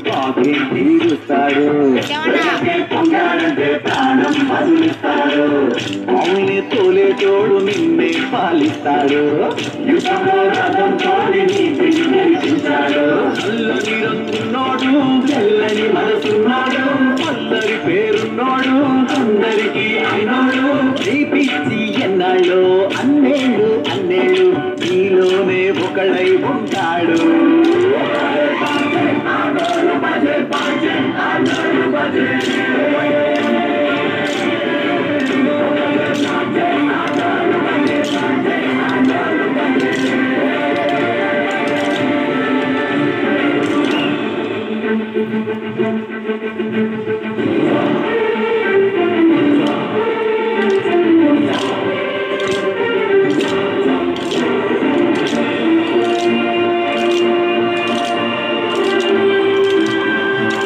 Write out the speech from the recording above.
Coffee తీరుస్తాడు పొంగాలంటే ప్రాణం వదిలిస్తాడు మౌని తోలేటోడు నిన్నే పాలిస్తాడు యుద్ధంలో రథం తోడి గెలిపించాడు నల్లని రంగున్నాడు తెల్లని మనసున్నాడు అందరి పేరున్నాడు అందరికీ అయినాడు నీ పిచ్చి ఎన్నాళ్ళు అన్నేళ్ళు అన్నేళ్ళు నీలోనే ఒకడై ఉంటాడు Thank you.